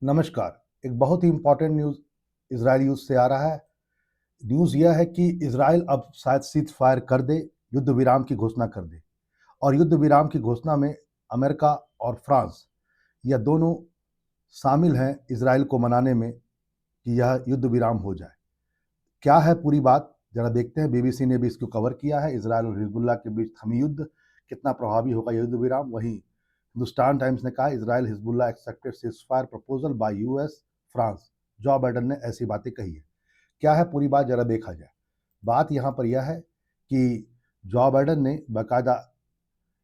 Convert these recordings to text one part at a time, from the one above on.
नमस्कार। एक बहुत ही इम्पोर्टेंट न्यूज़ इज़राइल न्यूज़ से आ रहा है। न्यूज़ यह है कि इज़राइल अब शायद सीज़ फायर कर दे, युद्ध विराम की घोषणा कर दे और युद्ध विराम की घोषणा में अमेरिका और फ्रांस यह दोनों शामिल हैं इज़राइल को मनाने में कि यह युद्ध विराम हो जाए। क्या है पूरी बात? ज़रा देखते हैं। बीबीसी ने भी इसको कवर किया है। इज़राइल और हिज़बुल्लाह के बीच थमी युद्ध, कितना प्रभावी होगा युद्ध विराम? वहीं हिंदुस्तान टाइम्स ने कहा Israel Hezbollah accepted ceasefire proposal bye US, France. Joe Biden ने ऐसी बातें कही है। क्या है पूरी बात? ज़रा देखा जाए। बात यहाँ पर यह है कि जो बाइडेन ने बाकायदा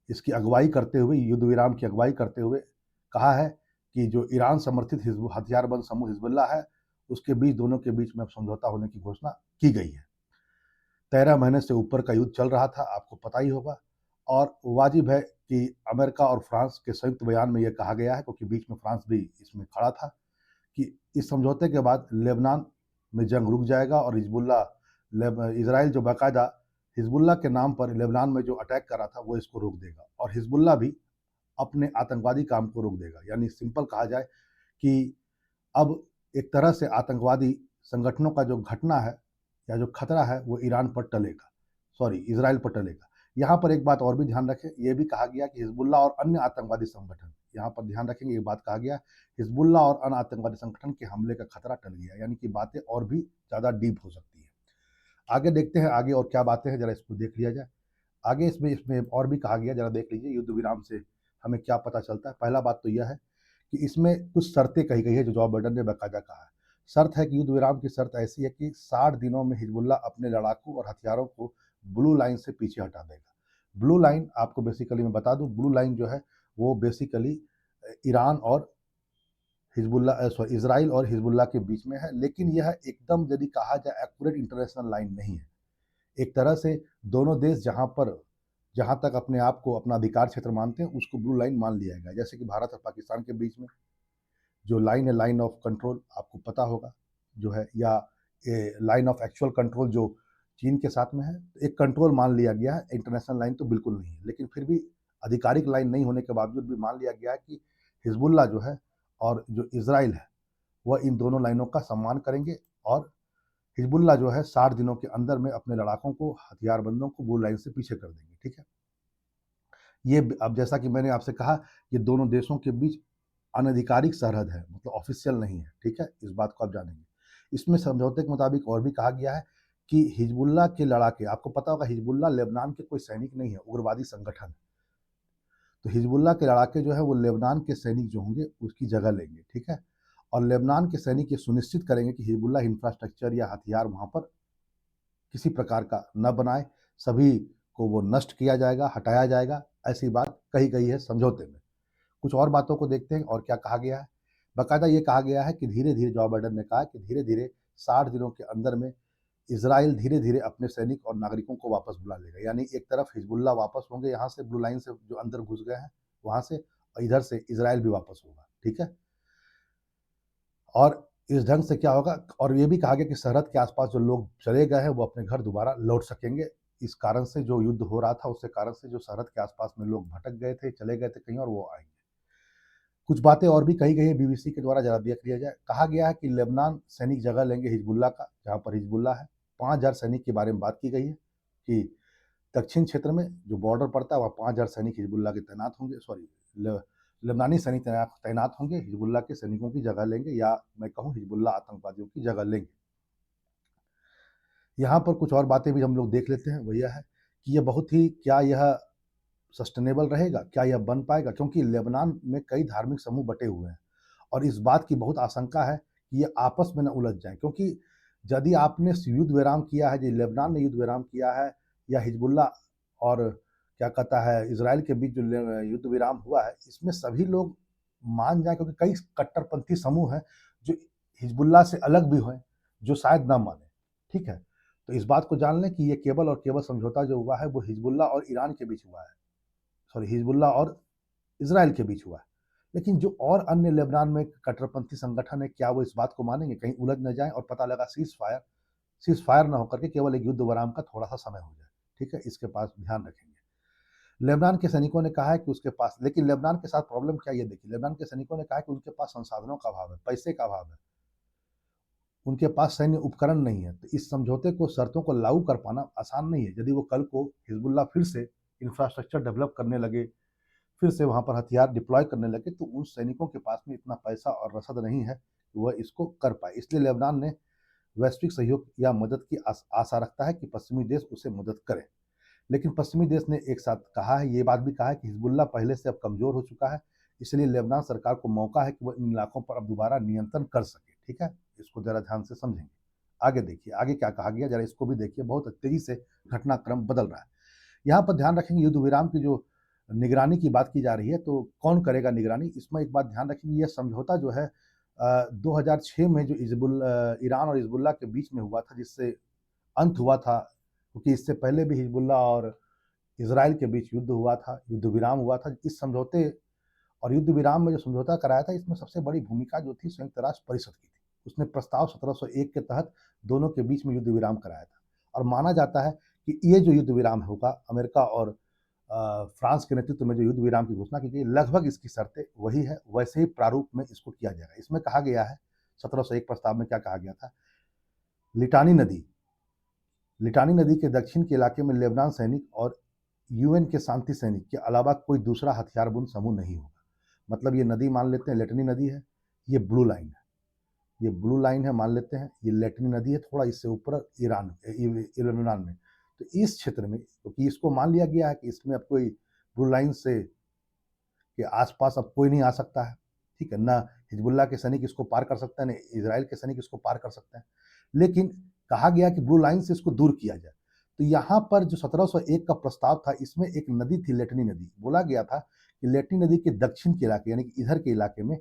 इसकी अगुवाई करते हुए, युद्ध विराम की अगुवाई करते हुए कहा है कि जो ईरान समर्थित हथियारबंद समूह हिज़बुल्लाह है, उसके बीच, दोनों के बीच में अब समझौता होने की घोषणा की गई है। 13 महीने से ऊपर का युद्ध चल रहा था, आपको पता ही होगा। और वाजिब है कि अमेरिका और फ्रांस के संयुक्त बयान में यह कहा गया है, क्योंकि बीच में फ्रांस भी इसमें खड़ा था, कि इस समझौते के बाद लेबनान में जंग रुक जाएगा और इज़राइल जो बाकायदा हिज़बुल्लाह के नाम पर लेबनान में जो अटैक कर रहा था, वो इसको रोक देगा और हिज़बुल्लाह भी अपने आतंकवादी काम को रोक देगा। यानी सिंपल कहा जाए कि अब एक तरह से आतंकवादी संगठनों का जो घटना है या जो खतरा है, वो ईरान पर टलेगा, सॉरी इज़राइल पर टलेगा। यहाँ पर एक बात और भी ध्यान रखें, ये भी कहा गया कि हिज़बुल्लाह और अन्य आतंकवादी संगठन, यहाँ पर ध्यान रखेंगे, ये बात कहा गया, हिज़बुल्लाह और अन्य आतंकवादी संगठन के हमले का खतरा टल गया, यानी कि बातें और भी ज़्यादा डीप हो सकती है। आगे देखते हैं, आगे और क्या बातें हैं, ज़रा इसको देख लिया जाए। आगे इसमें इसमें और भी कहा गया, ज़रा देख लीजिए, युद्ध विराम से हमें क्या पता चलता है। पहला बात तो यह है कि इसमें कुछ शर्तें कही गई है, जो बाइडेन ने बाकायदा कहा है। शर्त है कि युद्ध विराम की शर्त ऐसी है कि 60 दिनों में हिजबुल्लाह अपने लड़ाकू और हथियारों को ब्लू लाइन से पीछे हटा देगा। ब्लू लाइन आपको बेसिकली मैं बता दूं, ब्लू लाइन जो है वो बेसिकली ईरान और सॉरी इसराइल और हिजबुल्लाह के बीच में है, लेकिन यह एकदम यदि कहा जाए एक्यूरेट इंटरनेशनल लाइन नहीं है। एक तरह से दोनों देश जहाँ तक अपने आप को अपना अधिकार क्षेत्र मानते हैं, उसको ब्लू लाइन मान लिया गया। जैसे कि भारत और पाकिस्तान के बीच में जो लाइन है, लाइन ऑफ कंट्रोल, आपको पता होगा जो है, या लाइन ऑफ एक्चुअल कंट्रोल जो चीन के साथ में है, एक कंट्रोल मान लिया गया है। इंटरनेशनल लाइन तो बिल्कुल नहीं है, लेकिन फिर भी आधिकारिक लाइन नहीं होने के बावजूद भी मान लिया गया है कि हिजबुल्लाह जो है और जो इसराइल है, वह इन दोनों लाइनों का सम्मान करेंगे और हिजबुल्लाह जो है 60 दिनों के अंदर में अपने लड़ाकों को, हथियारबंदों को ब्लू लाइन से पीछे कर देंगे। ठीक है, ये अब जैसा कि मैंने आपसे कहा, ये दोनों देशों के बीच अनधिकारिक सरहद है, मतलब ऑफिशियल नहीं है। ठीक है, इस बात को आप जानेंगे। इसमें समझौते के मुताबिक और भी कहा गया है कि हिजबुल्लाह के लड़ाके, आपको पता होगा हिजबुल्लाह लेबनान के कोई सैनिक नहीं है, उग्रवादी संगठन है। तो हिजबुल्लाह के लड़ाके जो है वो लेबनान के सैनिक जो होंगे उसकी जगह लेंगे। ठीक है, और लेबनान के सैनिक ये सुनिश्चित करेंगे कि हिजबुल्लाह इंफ्रास्ट्रक्चर या हथियार वहाँ पर किसी प्रकार का न बनाए, सभी को वो नष्ट किया जाएगा, हटाया जाएगा। ऐसी बात कही गई है समझौते में। कुछ और बातों को देखते हैं और क्या कहा गया है। बाकायदा ये कहा गया है कि धीरे-धीरे, जो बाइडेन ने कहा कि धीरे-धीरे 60 दिनों के अंदर में इज़राइल धीरे-धीरे अपने सैनिक और नागरिकों को वापस बुला लेगा। यानी एक तरफ हिजबुल्लाह वापस होंगे यहाँ से ब्लू लाइन से, जो अंदर घुस गए हैं वहाँ से, और इधर से इज़राइल भी वापस होगा। ठीक है? और इस ढंग से क्या होगा, और ये भी कहा गया कि सरहद के आसपास जो लोग चले गए हैं वो अपने घर दोबारा लौट सकेंगे। इस कारण से, जो युद्ध हो रहा था उसके कारण से, जो सरहद के आसपास में लोग भटक गए थे, चले गए थे कहीं और, वो आएंगे। कुछ बातें और भी कही गई है बीबीसी के द्वारा, जरा देख लिया जाए। कहा गया है कि लेबनान सैनिक जगह लेंगे हिजबुल्लाह का, जहाँ पर हिजबुल्लाह है। 5000 सैनिक के बारे में बात की गई है कि दक्षिण क्षेत्र में जो बॉर्डर पड़ता है, वहाँ 5000 सैनिक हिजबुल्लाह के तैनात होंगे, सॉरी लेबनानी सैनिक तैनात होंगे, हिजबुल्लाह के सैनिकों की जगह लेंगे, या मैं कहूँ हिजबुल्लाह आतंकवादियों की जगह लेंगे। यहाँ पर कुछ और बातें भी हम लोग देख लेते हैं, वो यह है कि क्या यह सस्टेनेबल रहेगा, क्या यह बन पाएगा? क्योंकि लेबनान में कई धार्मिक समूह बटे हुए हैं और इस बात की बहुत आशंका है कि ये आपस में न उलझ जाएं, क्योंकि यदि आपने युद्ध विराम किया है, जो लेबनान ने युद्ध विराम किया है, या हिजबुल्लाह और क्या कहता है इसराइल के बीच जो युद्ध विराम हुआ है, इसमें सभी लोग मान जाए, क्योंकि कई कट्टरपंथी समूह हैं जो हिजबुल्लाह से अलग भी हैं, जो शायद ना माने। ठीक है, तो इस बात को जान लें कि ये केवल और केवल समझौता जो हुआ है वो हिजबुल्लाह और ईरान के बीच हुआ है, सॉरी हिजबुल्लाह और इसराइल के बीच हुआ है। लेकिन जो और अन्य लेबनान में कट्टरपंथी संगठन है, क्या वो इस बात को मानेंगे? कहीं उलझ न जाएँ और पता लगा सीज़ फायर ना होकर के केवल एक युद्ध विराम का थोड़ा-सा समय हो जाए। ठीक है? इसके पास ध्यान रखेंगे। लेबनान के सैनिकों ने कहा है कि उसके पास, लेकिन लेबनान के साथ प्रॉब्लम क्या है ये देखिए, लेबनान के सैनिकों ने कहा है कि उनके पास संसाधनों का अभाव है, पैसे का अभाव है, उनके पास सैन्य उपकरण नहीं है। तो इस समझौते को, शर्तों को लागू कर पाना आसान नहीं है। यदि वो कल को हिजबुल्लाह फिर से इंफ्रास्ट्रक्चर डेवलप करने लगे, फिर से वहाँ पर हथियार डिप्लॉय करने लगे, तो उन सैनिकों के पास में इतना पैसा और रसद नहीं है कि वह इसको कर पाए। इसलिए लेबनान ने वैश्विक सहयोग या मदद की आशा रखता है कि पश्चिमी देश उसे मदद करें। लेकिन पश्चिमी देश ने एक साथ कहा है, ये बात भी कहा है कि हिजबुल्लाह पहले से अब कमज़ोर हो चुका है, इसलिए लेबनान सरकार को मौका है कि वह इन इलाकों पर अब दोबारा नियंत्रण कर सके। ठीक है? इसको ज़रा ध्यान से समझेंगे। आगे देखिए, आगे क्या कहा गया, ज़रा इसको भी देखिए, बहुत तेज़ी से घटनाक्रम बदल रहा है। यहाँ पर ध्यान रखेंगे, युद्ध विराम की जो निगरानी की बात की जा रही है, तो कौन करेगा निगरानी? इसमें एक बात ध्यान रखेंगे, यह समझौता जो है 2006 में जो ईरान और हिजबुल्लाह के बीच में हुआ था, जिससे अंत हुआ था, क्योंकि इससे पहले भी हिजबुल्लाह और इज़राइल के बीच युद्ध हुआ था, युद्ध विराम हुआ था। इस समझौते और युद्ध विराम में जो समझौता कराया था, इसमें सबसे बड़ी भूमिका जो थी संयुक्त राष्ट्र परिषद की थी। उसने प्रस्ताव 1701 के तहत दोनों के बीच में युद्ध विराम कराया था, और माना जाता है कि ये जो युद्ध विराम होगा, अमेरिका और फ्रांस के नेतृत्व में जो युद्ध विराम की घोषणा की गई, लगभग इसकी शर्तें वही है, वैसे ही प्रारूप में इसको किया जाएगा। इसमें कहा गया है, 1701 प्रस्ताव में क्या कहा गया था, लिटानी नदी लिटानी नदी के दक्षिण के इलाके में लेबनान सैनिक और यूएन के शांति सैनिक के अलावा कोई दूसरा हथियारबंद समूह नहीं होगा। मतलब ये नदी मान लेते हैं, लिटानी नदी है, ये ब्लू लाइन है, ये ब्लू लाइन है मान लेते हैं, ये लिटानी नदी है, थोड़ा इससे ऊपर लेबनान में। तो इस क्षेत्र में, क्योंकि इसको मान लिया गया है कि इसमें अब कोई ब्लू लाइन से के आसपास अब कोई नहीं आ सकता है, ठीक है? ना हिजबुल्लाह के सैनिक इसको पार कर सकते हैं, ना इजराइल के सैनिक इसको पार कर सकते हैं। लेकिन कहा गया कि ब्लू लाइन से इसको दूर किया जाए। तो यहाँ पर जो 1701 का प्रस्ताव था, इसमें एक नदी थी, लेटनी नदी। बोला गया था कि लेटनी नदी के दक्षिण के इलाके, यानी कि इधर के इलाके में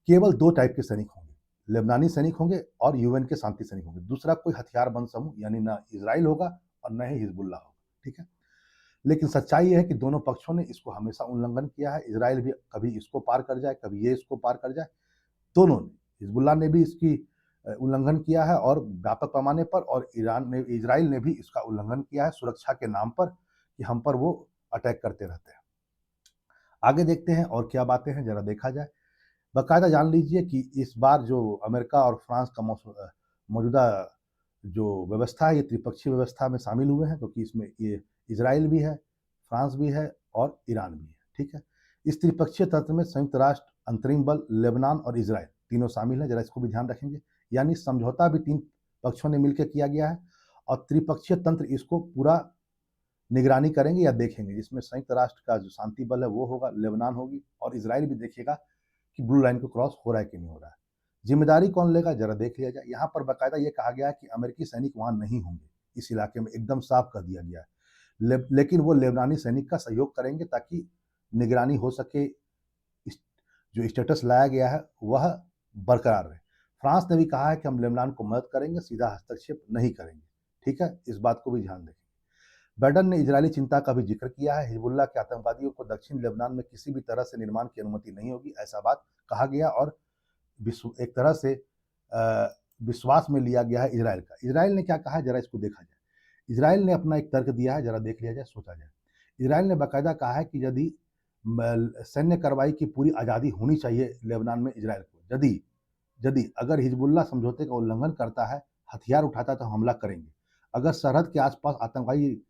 केवल 2 टाइप के सैनिक होंगे, लेबनानी सैनिक होंगे और यूएन के शांति सैनिक होंगे। दूसरा कोई हथियारबंद समूह, यानी ना इजराइल होगा और न ही हिजबुल्लाह होगा, ठीक है? लेकिन सच्चाई ये है कि दोनों पक्षों ने इसको हमेशा उल्लंघन किया है। इजराइल भी कभी इसको पार कर जाए, कभी ये इसको पार कर जाए, दोनों ने। हिजबुल्लाह ने भी इसकी उल्लंघन किया है और व्यापक पैमाने पर, और इजराइल ने भी इसका उल्लंघन किया है सुरक्षा के नाम पर, कि हम पर वो अटैक करते रहते हैं। आगे देखते हैं और क्या बातें हैं, ज़रा देखा जाए। बाकायदा जान लीजिए कि इस बार जो अमेरिका और फ्रांस का मौजूदा जो व्यवस्था है, ये त्रिपक्षीय व्यवस्था में शामिल हुए हैं, क्योंकि इसमें ये इजराइल भी है, फ्रांस भी है और ईरान भी है, ठीक है? इस त्रिपक्षीय तंत्र में संयुक्त राष्ट्र, अंतरिम बल, लेबनान और इजराइल तीनों शामिल हैं, जरा इसको भी ध्यान रखेंगे। यानी समझौता भी 3 पक्षों ने मिलकर किया गया है, और त्रिपक्षीय तंत्र इसको पूरा निगरानी करेंगे या देखेंगे, जिसमें संयुक्त राष्ट्र का जो शांति बल है वो होगा, लेबनान होगी, और इजराइल भी देखेगा कि ब्लू लाइन को क्रॉस हो रहा है कि नहीं हो रहा है। जिम्मेदारी कौन लेगा, जरा देख लिया जाए। यहाँ पर बाकायदा ये कहा गया है कि अमेरिकी सैनिक वहाँ नहीं होंगे, इस इलाके में एकदम साफ कर दिया गया है। लेकिन वो लेबनानी सैनिक का सहयोग करेंगे ताकि निगरानी हो सके, जो स्टेटस लाया गया है वह बरकरार रहे। फ्रांस ने भी कहा है कि हम लेबनान को मदद करेंगे, सीधा हस्तक्षेप नहीं करेंगे, ठीक है? इस बात को भी ध्यान देखें। बाइडेन ने इजरायली चिंता का भी जिक्र किया है, हिजबुल्लाह के आतंकवादियों को दक्षिण लेबनान में किसी भी तरह से निर्माण की अनुमति नहीं होगी, ऐसा बात कहा गया, और एक तरह से विश्वास में लिया गया है इजराइल का। इजराइल ने क्या कहा है, जरा इसको देखा जाए। इजराइल ने अपना एक तर्क दिया है, जरा देख लिया जाए, सोचा जाए। इजराइल ने बाकायदा कहा है कि यदि सैन्य कार्रवाई की पूरी आज़ादी होनी चाहिए लेबनान में इजराइल को। यदि यदि अगर हिजबुल्लाह समझौते का उल्लंघन करता है, हथियार उठाता है, तो हमला करेंगे। अगर सरहद के आसपास आतंकवादी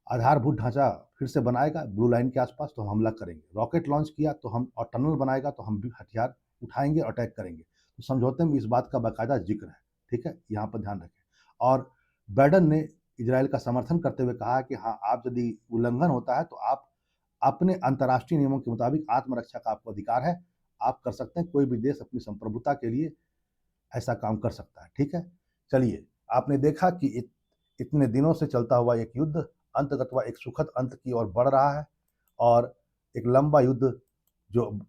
आधारभूत ढांचा फिर से बनाएगा ब्लू लाइन के आसपास, तो हम हमला करेंगे। रॉकेट लॉन्च किया तो हम, और टनल बनाएगा तो हम भी हथियार उठाएंगे और अटैक करेंगे। तो समझौते में इस बात का बाकायदा जिक्र है, ठीक है? यहाँ पर ध्यान रखें। और बाइडेन ने इजराइल का समर्थन करते हुए कहा कि हाँ, आप यदि उल्लंघन होता है तो आप अपने अंतर्राष्ट्रीय नियमों के मुताबिक आत्मरक्षा का आपको अधिकार है, आप कर सकते हैं। कोई भी देश अपनी संप्रभुता के लिए ऐसा काम कर सकता है, ठीक है? चलिए, आपने देखा कि इतने दिनों से चलता हुआ एक युद्ध अंततः एक सुखद अंत की ओर बढ़ रहा है, और एक लंबा युद्ध, जो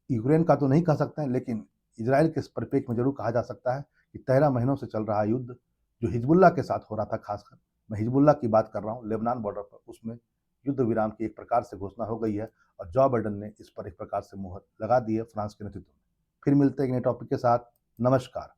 यूक्रेन का तो नहीं कह सकते हैं, लेकिन इजराइल के परिप्रेक्ष्य में जरूर कहा जा सकता है कि 13 महीनों से चल रहा युद्ध, जो हिजबुल्लाह के साथ हो रहा था, खासकर मैं हिजबुल्लाह की बात कर रहा हूँ, लेबनान बॉर्डर पर, उसमें युद्ध विराम की एक प्रकार से घोषणा हो गई है, और जो बाइडेन ने इस पर एक प्रकार से मुहर लगा दी है फ्रांस के नेतृत्व में। फिर मिलते हैं एक नए टॉपिक के साथ। नमस्कार।